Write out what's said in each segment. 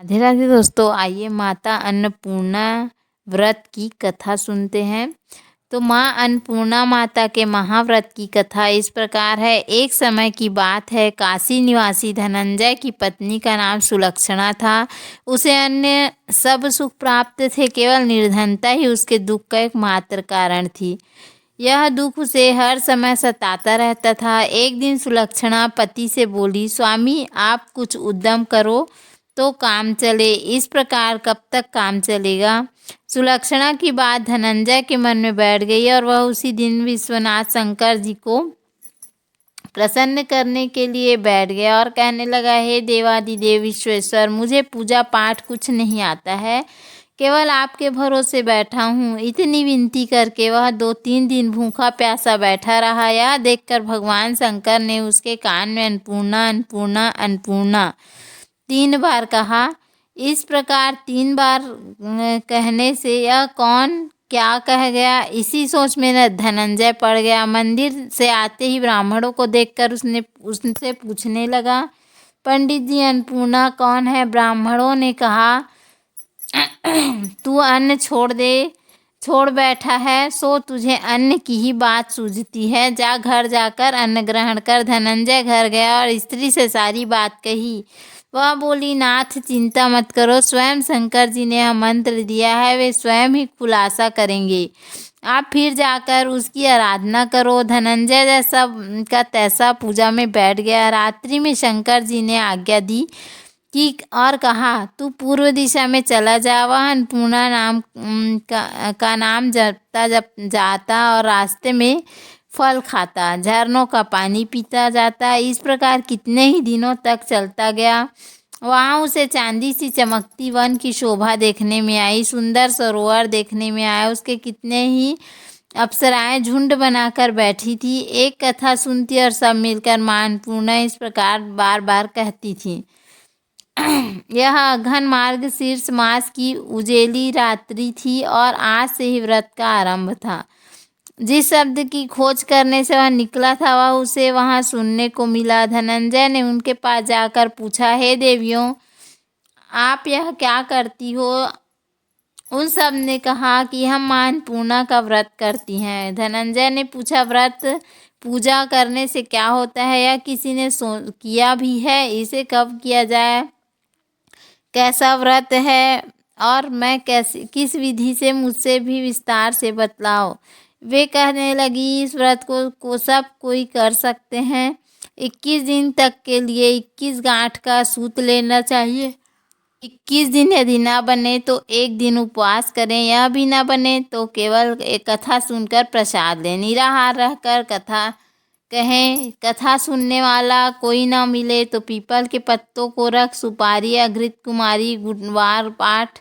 राधे राधे दोस्तों, आइए माता अन्नपूर्णा व्रत की कथा सुनते हैं। तो माँ अन्नपूर्णा माता के महाव्रत की कथा इस प्रकार है। एक समय की बात है, काशी निवासी धनंजय की पत्नी का नाम सुलक्षणा था। उसे अन्य सब सुख प्राप्त थे, केवल निर्धनता ही उसके दुख का एकमात्र कारण थी। यह दुख उसे हर समय सताता रहता था। एक दिन सुलक्षणा पति से बोली, स्वामी आप कुछ उद्यम करो तो काम चले, इस प्रकार कब तक काम चलेगा। सुलक्षणा की बात धनंजय के मन में बैठ गई और वह उसी दिन विश्वनाथ शंकर जी को प्रसन्न करने के लिए बैठ गया और कहने लगा, हे देवादिदेव विश्वेश्वर, मुझे पूजा पाठ कुछ नहीं आता है, केवल आपके भरोसे बैठा हूँ। इतनी विनती करके वह 2-3 दिन भूखा प्यासा बैठा रहा। यह देखकर भगवान शंकर ने उसके कान में अन्नपूर्णा अन्नपूर्णा अन्नपूर्णा 3 बार कहा। इस प्रकार 3 बार कहने से यह कौन क्या कह गया, इसी सोच में न धनंजय पड़ गया। मंदिर से आते ही ब्राह्मणों को देखकर उससे पूछने लगा, पंडित जी अन्नपूर्णा कौन है। ब्राह्मणों ने कहा, तू अन्न छोड़ बैठा है, सो तुझे अन्न की ही बात सूझती है, जा घर जाकर अन्न ग्रहण कर। धनंजय घर गया और स्त्री से सारी बात कही। वह बोली, नाथ चिंता मत करो, स्वयं शंकर जी ने यह मंत्र दिया है, वे स्वयं ही खुलासा करेंगे, आप फिर जाकर उसकी आराधना करो। धनंजय जैसा का तैसा पूजा में बैठ गया। रात्रि में शंकर जी ने आज्ञा दी कि और कहा, तू पूर्व दिशा में चला जा, वह अन्नपूर्णा नाम का नाम जपता जाता और रास्ते में फल खाता, झरनों का पानी पीता जाता। इस प्रकार कितने ही दिनों तक चलता गया। वहाँ उसे चांदी सी चमकती वन की शोभा देखने में आई, सुंदर सरोवर देखने में आया। उसके कितने ही अप्सराएं झुंड बनाकर बैठी थी, एक कथा सुनती और सब मिलकर मां अन्नपूर्णा इस प्रकार बार बार कहती थी। यह अघन मार्ग शीर्ष मास की उजेली रात्रि थी और आज से ही व्रत का आरंभ था। जिस शब्द की खोज करने से वह निकला था, वह उसे वहां सुनने को मिला। धनंजय ने उनके पास जाकर पूछा, हे देवियों, आप यह क्या करती हो। उन सब ने कहा कि हम मां अन्नपूर्णा का व्रत करती हैं। धनंजय ने पूछा, व्रत पूजा करने से क्या होता है, या किसी ने किया भी है, इसे कब किया जाए, कैसा व्रत है और मैं किस विधि से, मुझसे भी विस्तार से बतलाओ। वे कहने लगी, इस व्रत को सब कोई कर सकते हैं। 21 दिन तक के लिए 21 गांठ का सूत लेना चाहिए। 21 दिन यदि ना बने तो 1 दिन उपवास करें, यह भी ना बने तो केवल एक कथा सुनकर प्रसाद लें। निराहार रहकर कथा कहें, कथा सुनने वाला कोई ना मिले तो पीपल के पत्तों को रख, सुपारी या घृत कुमारी गुणवार पाठ,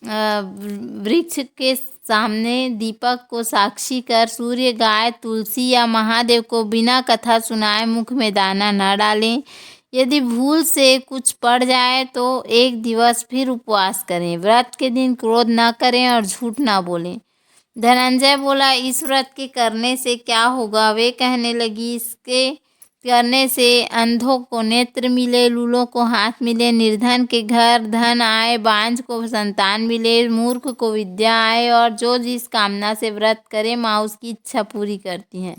वृक्ष के सामने दीपक को साक्षी कर, सूर्य, गाय, तुलसी या महादेव को बिना कथा सुनाए मुख में दाना न डालें। यदि भूल से कुछ पड़ जाए तो 1 दिवस फिर उपवास करें। व्रत के दिन क्रोध न करें और झूठ ना बोलें। धनंजय बोला, इस व्रत के करने से क्या होगा। वे कहने लगी, इसके करने से अंधों को नेत्र मिले, लूलों को हाथ मिले, निर्धन के घर धन आए, बांझ को संतान मिले, मूर्ख को विद्या आए, और जो जिस कामना से व्रत करे माँ उसकी इच्छा पूरी करती हैं।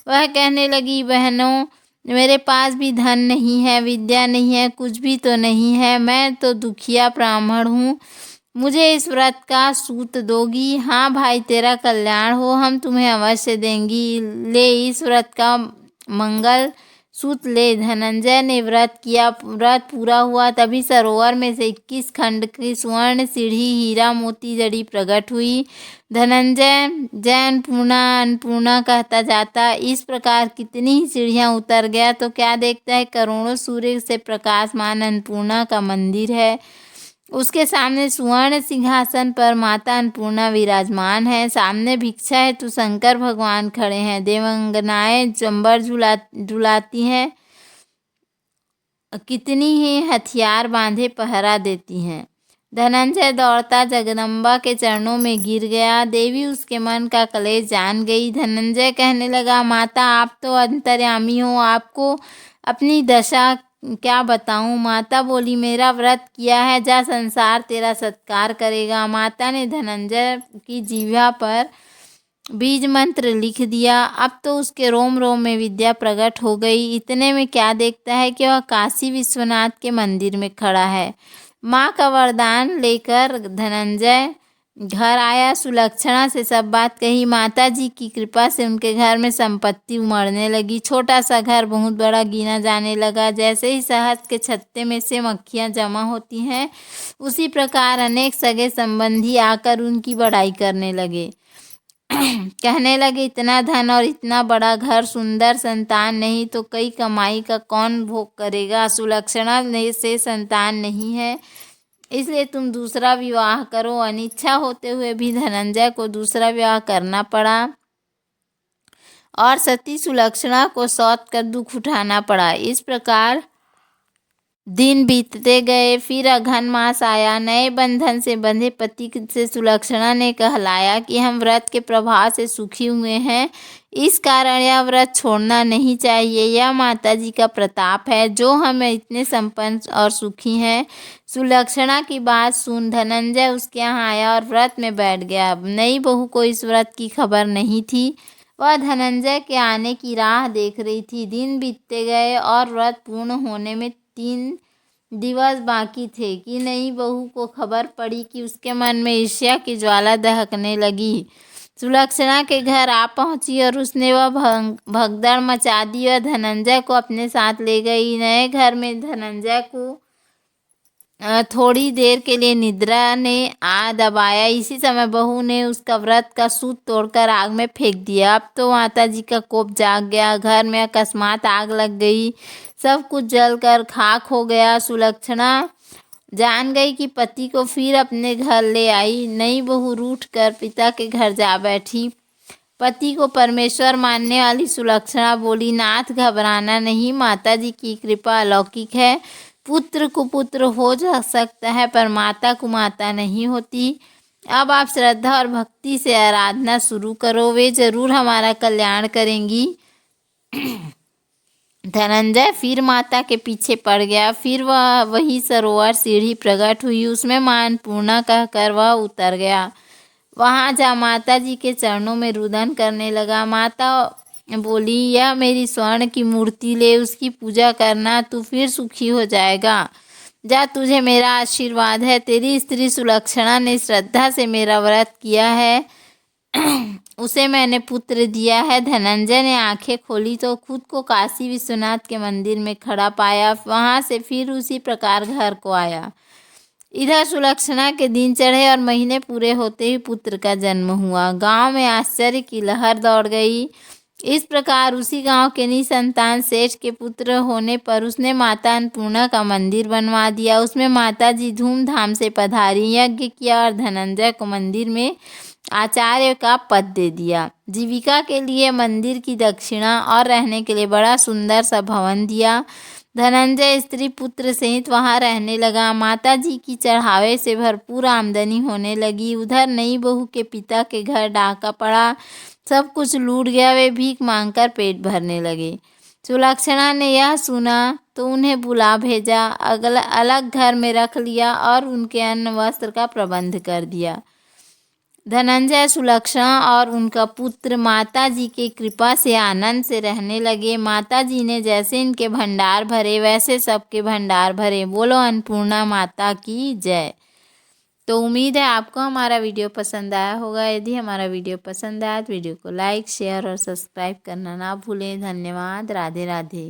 वह कहने लगी, बहनों, मेरे पास भी धन नहीं है, विद्या नहीं है, कुछ भी तो नहीं है, मैं तो दुखिया ब्राह्मण हूँ, मुझे इस व्रत का सूत दोगी। हाँ भाई, तेरा कल्याण हो, हम तुम्हें अवश्य देंगी, ले इस व्रत का मंगल सूत ले। धनंजय ने व्रत किया। व्रत पूरा हुआ तभी सरोवर में से 21 खंड की स्वर्ण सीढ़ी हीरा मोती जड़ी प्रकट हुई। धनंजय जय अन्नपूर्णा अन्नपूर्णा कहता जाता। इस प्रकार कितनी ही सीढ़ियाँ उतर गया तो क्या देखता है, करोड़ों सूर्य से प्रकाशमान अन्नपूर्णा का मंदिर है। उसके सामने सुवर्ण सिंहासन पर माता अन्नपूर्णा विराजमान है। सामने भिक्षा हेतु शंकर भगवान खड़े हैं। देवांगनाएं चंबर झुलाती हैं, कितनी ही हथियार बांधे पहरा देती हैं। धनंजय दौड़ता जगदम्बा के चरणों में गिर गया। देवी उसके मन का कलेश जान गई। धनंजय कहने लगा, माता आप तो अंतर्यामी हो, आपको अपनी दशा क्या बताऊं। माता बोली, मेरा व्रत किया है, जा संसार तेरा सत्कार करेगा। माता ने धनंजय की जीवा पर बीज मंत्र लिख दिया। अब तो उसके रोम रोम में विद्या प्रकट हो गई। इतने में क्या देखता है कि वह काशी विश्वनाथ के मंदिर में खड़ा है। माँ का वरदान लेकर धनंजय घर आया। सुलक्षणा से सब बात कही। माता जी की कृपा से उनके घर में संपत्ति उमड़ने लगी। छोटा सा घर बहुत बड़ा गिना जाने लगा। जैसे ही शहद के छत्ते में से मक्खियाँ जमा होती हैं, उसी प्रकार अनेक सगे संबंधी आकर उनकी बड़ाई करने लगे। कहने लगे, इतना धन और इतना बड़ा घर, सुंदर संतान नहीं तो कई कमाई का कौन भोग करेगा। सुलक्षणा से संतान नहीं है, इसलिए तुम दूसरा विवाह करो। अनिच्छा होते हुए भी धनंजय को दूसरा विवाह करना पड़ा और सती सुलक्षणा को सौत कर दुख उठाना पड़ा। इस प्रकार दिन बीतते गए। फिर अघन मास आया। नए बंधन से बंधे पति से सुलक्षणा ने कहलाया कि हम व्रत के प्रभाव से सुखी हुए हैं, इस कारण यह व्रत छोड़ना नहीं चाहिए। यह माता जी का प्रताप है जो हमें इतने संपन्न और सुखी हैं। सुलक्षणा की बात सुन धनंजय उसके यहाँ आया और व्रत में बैठ गया। नई बहू को इस व्रत की खबर नहीं थी। वह धनंजय के आने की राह देख रही थी। दिन बीतते गए और व्रत पूर्ण होने में 3 दिवस बाकी थे कि नई बहू को खबर पड़ी कि उसके मन में ईर्ष्या की ज्वाला दहकने लगी। सुलक्षणा के घर आ पहुंची और उसने वह भगदड़ मचा दी। वह धनंजय को अपने साथ ले गई। नए घर में धनंजय को थोड़ी देर के लिए निद्रा ने आ दबाया। इसी समय बहू ने उसका व्रत का सूत तोड़कर आग में फेंक दिया। अब तो माता जी का कोप जाग गया। घर में अकस्मात आग लग गई। सब कुछ जलकर खाक हो गया। सुलक्षणा जान गई कि पति को फिर अपने घर ले आई। नई बहू रूठ कर पिता के घर जा बैठी। पति को परमेश्वर मानने वाली सुलक्षणा बोली, नाथ घबराना नहीं, माता जी की कृपा अलौकिक है। पुत्र कुपुत्र हो जा सकता है पर माता कुमाता नहीं होती। अब आप श्रद्धा और भक्ति से आराधना शुरू करो, वे जरूर हमारा कल्याण करेंगी। धनंजय फिर माता के पीछे पड़ गया। फिर वह वही सरोवर सीढ़ी प्रकट हुई, उसमें मां अन्नपूर्णा कहकर वह उतर गया। वहाँ जा माता जी के चरणों में रुदन करने लगा। माता बोली, यह मेरी स्वर्ण की मूर्ति ले, उसकी पूजा करना, तू फिर सुखी हो जाएगा। जा, तुझे मेरा आशीर्वाद है। तेरी स्त्री सुलक्षणा ने श्रद्धा से मेरा व्रत किया है, उसे मैंने पुत्र दिया है। धनंजय ने आंखें खोली तो खुद को काशी विश्वनाथ के मंदिर में खड़ा पाया। वहाँ से फिर उसी प्रकार घर को आया। इधर सुलक्षणा के दिन चढ़े और महीने पूरे होते ही पुत्र का जन्म हुआ। गांव में आश्चर्य की लहर दौड़ गई। इस प्रकार उसी गांव के निसंतान सेठ के पुत्र होने पर उसने माता अन्नपूर्णा का मंदिर बनवा दिया। उसमें माता जी धूमधाम से पधारी, यज्ञ किया और धनंजय को मंदिर में आचार्य का पद दे दिया। जीविका के लिए मंदिर की दक्षिणा और रहने के लिए बड़ा सुंदर सा भवन दिया। धनंजय स्त्री पुत्र सहित वहाँ रहने लगा। माता जी की चढ़ावे से भरपूर आमदनी होने लगी। उधर नई बहू के पिता के घर डाका पड़ा, सब कुछ लूट गया। वे भीख मांगकर पेट भरने लगे। सुलक्षणा ने यह सुना तो उन्हें बुला भेजा, अलग घर में रख लिया और उनके अन्न वस्त्र का प्रबंध कर दिया। धनंजय, सुलक्षणा और उनका पुत्र माता जी की कृपा से आनंद से रहने लगे। माता जी ने जैसे इनके भंडार भरे वैसे सबके भंडार भरे। बोलो अन्नपूर्णा माता की जय। तो उम्मीद है आपको हमारा वीडियो पसंद आया होगा। यदि हमारा वीडियो पसंद आया तो वीडियो को लाइक, शेयर और सब्सक्राइब करना ना भूलें। धन्यवाद। राधे राधे।